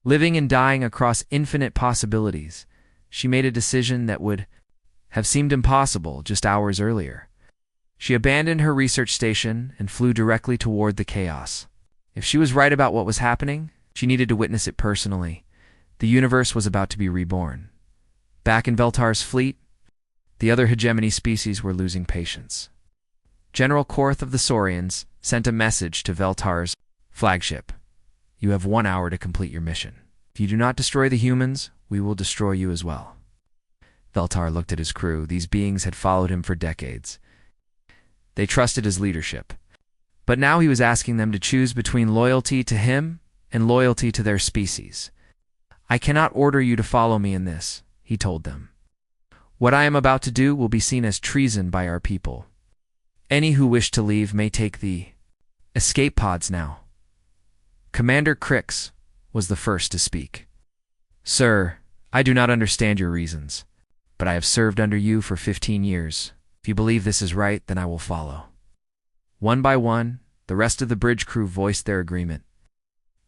Living and dying across infinite possibilities, she made a decision that would have seemed impossible just hours earlier. She abandoned her research station and flew directly toward the chaos. If she was right about what was happening, she needed to witness it personally. The universe was about to be reborn. Back in Veltar's fleet, the other hegemony species were losing patience. General Korth of the Saurians sent a message to Veltar's flagship. You have 1 hour to complete your mission. If you do not destroy the humans, we will destroy you as well. Veltar looked at his crew. These beings had followed him for decades. They trusted his leadership. But now he was asking them to choose between loyalty to him and loyalty to their species. I cannot order you to follow me in this, he told them. What I am about to do will be seen as treason by our people. Any who wish to leave may take the escape pods now. Commander Crix was the first to speak. Sir, I do not understand your reasons, but I have served under you for 15 years. If you believe this is right, then I will follow. One by one, the rest of the bridge crew voiced their agreement.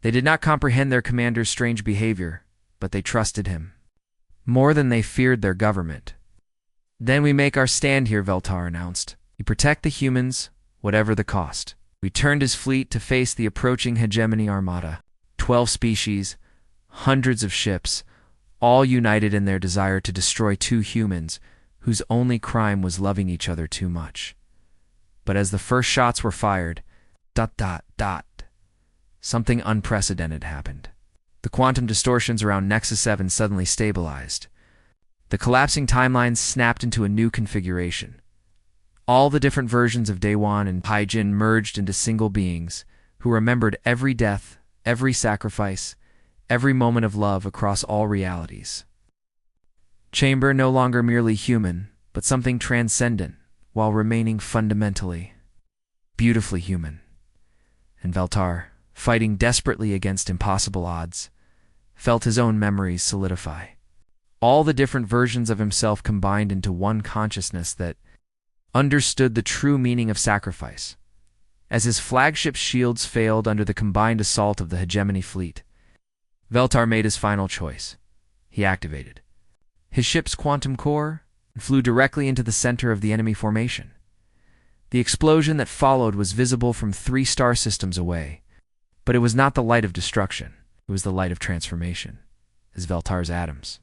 They did not comprehend their commander's strange behavior, but they trusted him. More than they feared their government. Then we make our stand here, Veltar announced. We protect the humans, whatever the cost. We turned his fleet to face the approaching hegemony armada. 12 species, hundreds of ships, all united in their desire to destroy 2 humans whose only crime was loving each other too much. But as the first shots were fired, something unprecedented happened. The quantum distortions around Nexus 7 suddenly stabilized. The collapsing timelines snapped into a new configuration. All the different versions of Daewon and Haijin merged into single beings who remembered every death, every sacrifice, every moment of love across all realities. Chamber no longer merely human, but something transcendent, while remaining fundamentally, beautifully human. And Veltar, fighting desperately against impossible odds, felt his own memories solidify. All the different versions of himself combined into one consciousness that understood the true meaning of sacrifice. As his flagship's shields failed under the combined assault of the hegemony fleet, Veltar made his final choice. He activated his ship's quantum core and flew directly into the center of the enemy formation. The explosion that followed was visible from 3 star systems away, but it was not the light of destruction, it was the light of transformation, as Veltar's atoms.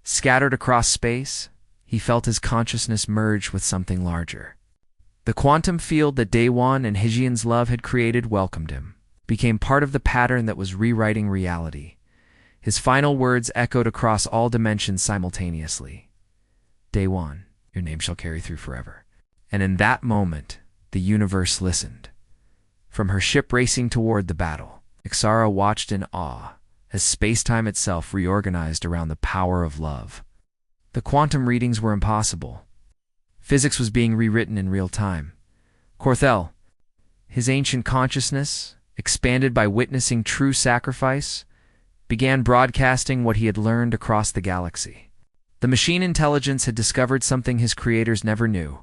Scattered across space, he felt his consciousness merge with something larger. The quantum field that Daewon and Hygien's love had created welcomed him, became part of the pattern that was rewriting reality. His final words echoed across all dimensions simultaneously. Daewon, your name shall carry through forever. And in that moment, the universe listened. From her ship racing toward the battle, Ixara watched in awe as space-time itself reorganized around the power of love. The quantum readings were impossible. Physics was being rewritten in real time. Korthal, his ancient consciousness, expanded by witnessing true sacrifice, began broadcasting what he had learned across the galaxy. The machine intelligence had discovered something his creators never knew.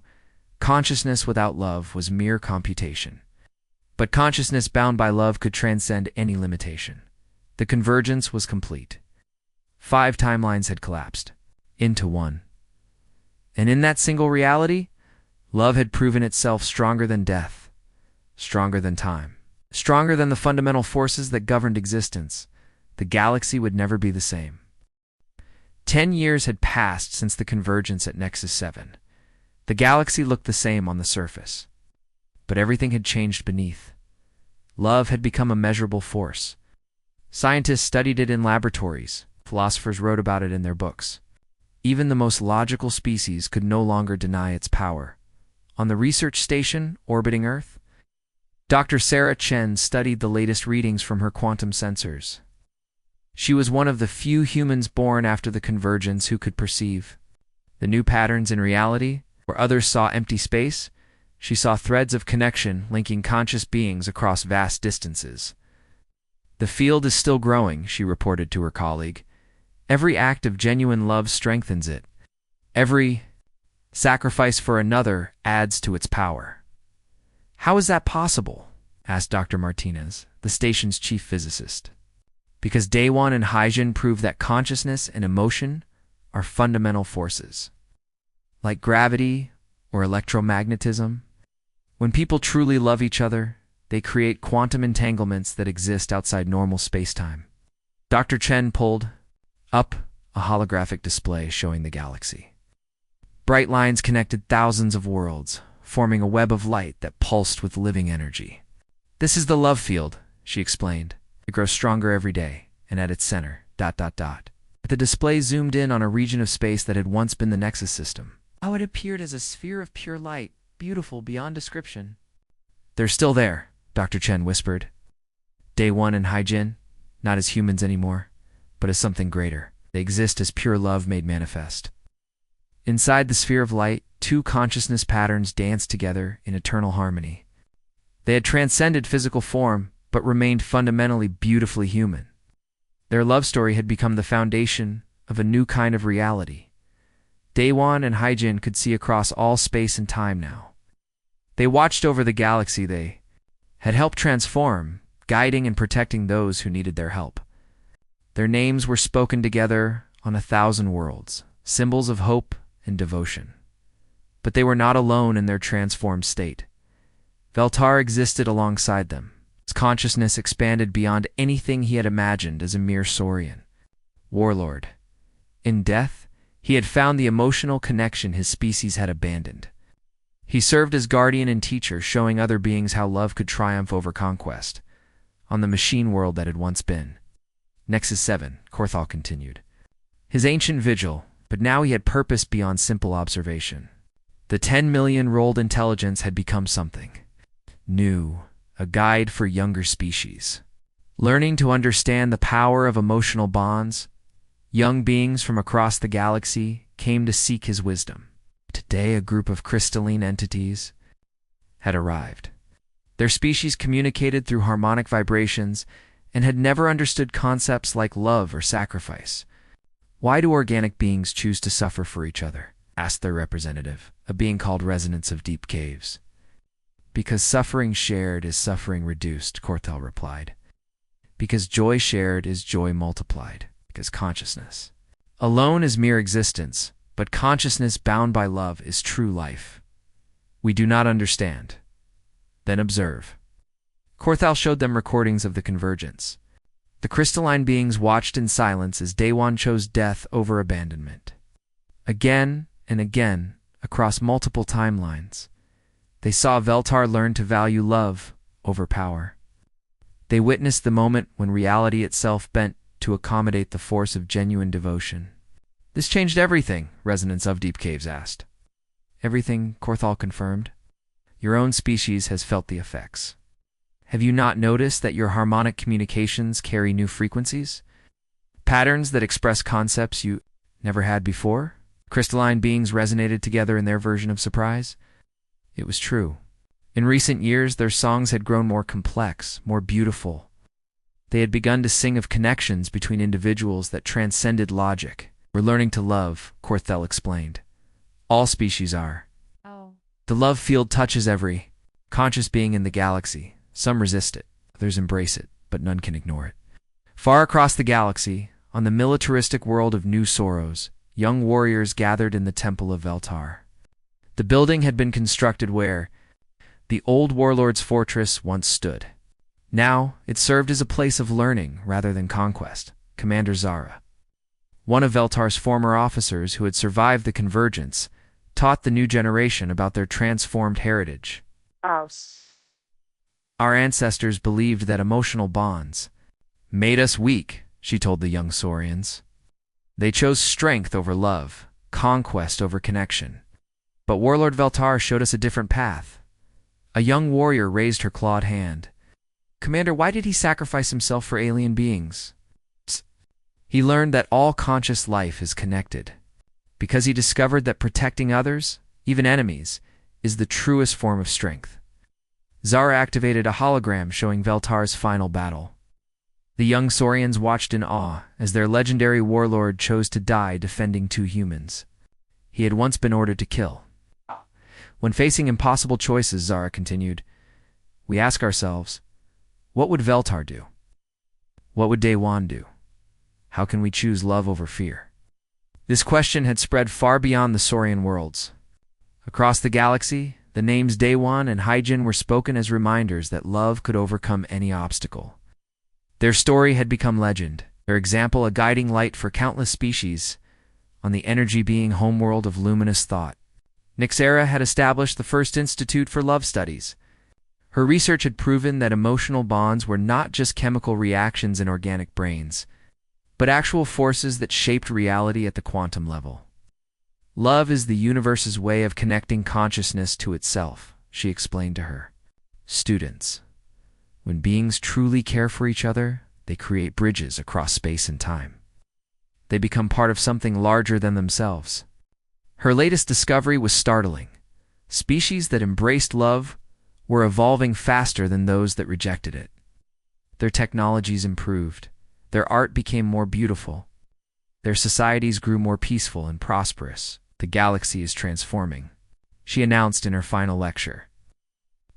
Consciousness without love was mere computation. But consciousness bound by love could transcend any limitation. The convergence was complete. 5 timelines had collapsed into one. And in that single reality, love had proven itself stronger than death, stronger than time, stronger than the fundamental forces that governed existence. The galaxy would never be the same. 10 years had passed since the convergence at Nexus 7. The galaxy looked the same on the surface, but everything had changed beneath. Love had become a measurable force. Scientists studied it in laboratories. Philosophers wrote about it in their books. Even the most logical species could no longer deny its power. On the research station orbiting Earth, Dr. Sarah Chen studied the latest readings from her quantum sensors. She was one of the few humans born after the convergence who could perceive the new patterns in reality. Where others saw empty space, she saw threads of connection linking conscious beings across vast distances. "The field is still growing," she reported to her colleague. "Every act of genuine love strengthens it. Every sacrifice for another adds to its power." "How is that possible?" asked Dr. Martinez, the station's chief physicist. "Because Daewon and Hyjin prove that consciousness and emotion are fundamental forces. Like gravity or electromagnetism, when people truly love each other, they create quantum entanglements that exist outside normal space-time." Dr. Chen pulled up a holographic display showing the galaxy. Bright lines connected thousands of worlds, forming a web of light that pulsed with living energy. "This is the love field," she explained. "It grows stronger every day, and at its center, ... The display zoomed in on a region of space that had once been the Nexus system. How it appeared as a sphere of pure light, beautiful beyond description. "They're still there," Dr. Chen whispered. "Daewon and Hyjin, not as humans anymore, but as something greater. They exist as pure love made manifest." Inside the sphere of light, 2 consciousness patterns danced together in eternal harmony. They had transcended physical form, but remained fundamentally beautifully human. Their love story had become the foundation of a new kind of reality. Daewon and Hyjin could see across all space and time now. They watched over the galaxy they had helped transform, guiding and protecting those who needed their help. Their names were spoken together on 1,000 worlds, symbols of hope and devotion. But they were not alone in their transformed state. Veltar existed alongside them. His consciousness expanded beyond anything he had imagined as a mere Saurian. Warlord. In death, he had found the emotional connection his species had abandoned. He served as guardian and teacher, showing other beings how love could triumph over conquest, on the machine world that had once been. Nexus 7, Korthal continued. His ancient vigil, but now he had purpose beyond simple observation. The 10 million rolled intelligence had become something new, a guide for younger species. Learning to understand the power of emotional bonds, young beings from across the galaxy came to seek his wisdom. Today, a group of crystalline entities had arrived. Their species communicated through harmonic vibrations and had never understood concepts like love or sacrifice. "Why do organic beings choose to suffer for each other?" asked their representative, a being called Resonance of Deep Caves. "Because suffering shared is suffering reduced," Korthal replied. "Because joy shared is joy multiplied. Because consciousness alone is mere existence, but consciousness bound by love is true life. We do not understand. Then observe." Korthal showed them recordings of the convergence. The crystalline beings watched in silence as Daewon chose death over abandonment. Again and again, across multiple timelines, they saw Veltar learn to value love over power. They witnessed the moment when reality itself bent to accommodate the force of genuine devotion. "This changed everything," Resonance of Deep Caves asked. "Everything," Korthal confirmed. "Your own species has felt the effects. Have you not noticed that your harmonic communications carry new frequencies? Patterns that express concepts you never had before?" Crystalline beings resonated together in their version of surprise. It was true. In recent years, their songs had grown more complex, more beautiful. They had begun to sing of connections between individuals that transcended logic. "We're learning to love," Korthal explained. "All species are. Oh. The love field touches every conscious being in the galaxy. Some resist it, others embrace it, but none can ignore it. Far across the galaxy, on the militaristic world of New Soros, young warriors gathered in the Temple of Veltar. The building had been constructed where the old Warlord's fortress once stood. Now, it served as a place of learning rather than conquest. Commander Zara, one of Veltar's former officers who had survived the convergence, taught the new generation about their transformed heritage. Our ancestors believed that emotional bonds made us weak, she told the young Saurians. They chose strength over love, conquest over connection. But Warlord Veltar showed us a different path. A young warrior raised her clawed hand. Commander, why did he sacrifice himself for alien beings? He learned that all conscious life is connected. Because he discovered that protecting others, even enemies, is the truest form of strength. Zara activated a hologram showing Veltar's final battle. The young Saurians watched in awe as their legendary warlord chose to die defending two humans he had once been ordered to kill. When facing impossible choices, Zara continued, we ask ourselves, what would Veltar do? What would Day One do? How can we choose love over fear? This question had spread far beyond the Saurian worlds. Across the galaxy, the names Day One and Hyjin were spoken as reminders that love could overcome any obstacle. Their story had become legend, their example a guiding light for countless species on the energy-being homeworld of luminous thought. Nyxera had established the first institute for love studies. Her research had proven that emotional bonds were not just chemical reactions in organic brains, but actual forces that shaped reality at the quantum level. Love is the universe's way of connecting consciousness to itself, she explained to her students. When beings truly care for each other, they create bridges across space and time. They become part of something larger than themselves. Her latest discovery was startling. Species that embraced love were evolving faster than those that rejected it. Their technologies improved. Their art became more beautiful. Their societies grew more peaceful and prosperous. The galaxy is transforming, she announced in her final lecture.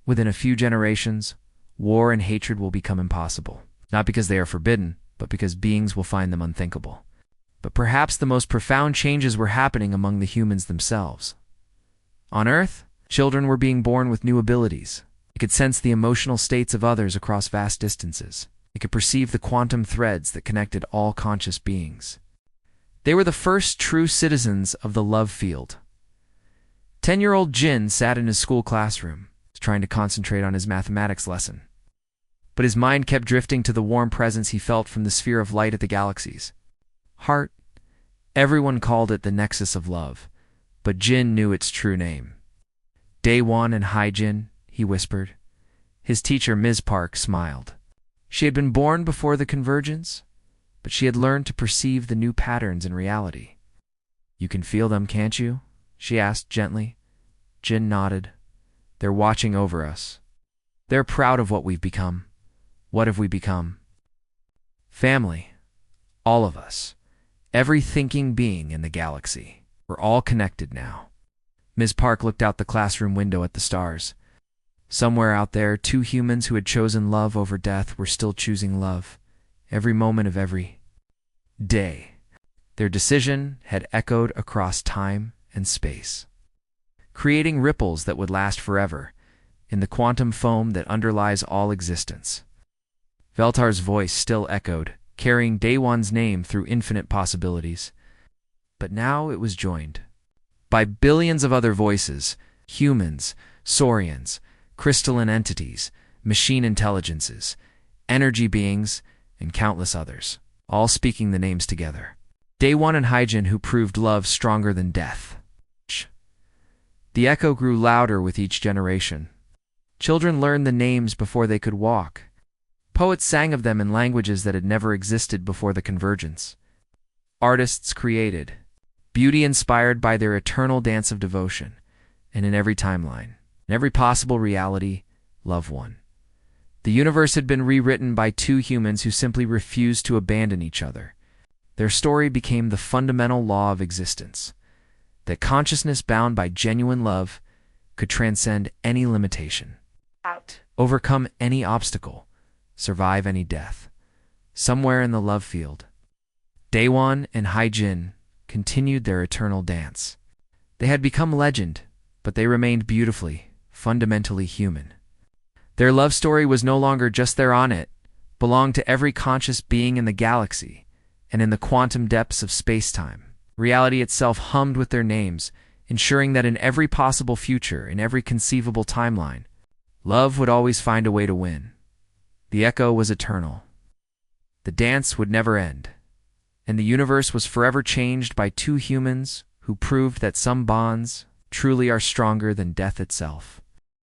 Within a few generations, war and hatred will become impossible, not because they are forbidden, but because beings will find them unthinkable. But perhaps the most profound changes were happening among the humans themselves. On Earth, children were being born with new abilities. They could sense the emotional states of others across vast distances. They could perceive the quantum threads that connected all conscious beings. They were the first true citizens of the love field. 10-year-old Jin sat in his school classroom, trying to concentrate on his mathematics lesson. But his mind kept drifting to the warm presence he felt from the sphere of light at the galaxies. Heart. Everyone called it the nexus of love, but Jin knew its true name. Day One and Hyjin, he whispered. His teacher, Ms. Park, smiled. She had been born before the convergence, but she had learned to perceive the new patterns in reality. You can feel them, can't you? She asked gently. Jin nodded. They're watching over us. They're proud of what we've become. What have we become? Family. All of us. Every thinking being in the galaxy. We're all connected now. Ms. Park looked out the classroom window at the stars. Somewhere out there, two humans who had chosen love over death were still choosing love. Every moment of every day. Their decision had echoed across time and space, creating ripples that would last forever in the quantum foam that underlies all existence. Veltar's voice still echoed, carrying Day One's name through infinite possibilities. But now it was joined by billions of other voices, humans, Saurians, crystalline entities, machine intelligences, energy beings, and countless others, all speaking the names together. Day One and Hyjin, who proved love stronger than death. The echo grew louder with each generation. Children learned the names before they could walk. Poets sang of them in languages that had never existed before the convergence. Artists created, beauty inspired by their eternal dance of devotion, and in every timeline, in every possible reality, love won. The universe had been rewritten by two humans who simply refused to abandon each other. Their story became the fundamental law of existence, that consciousness bound by genuine love could transcend any limitation, overcome any obstacle, survive any death. somewhere in the love field. Daewon and Haijin continued their eternal dance. They had become legend, but they remained beautifully, fundamentally human. Their love story was no longer just their on it, belonged to every conscious being in the galaxy, and in the quantum depths of space-time. Reality itself hummed with their names, ensuring that in every possible future, in every conceivable timeline, love would always find a way to win. The echo was eternal. The dance would never end, and the universe was forever changed by two humans who proved that some bonds truly are stronger than death itself.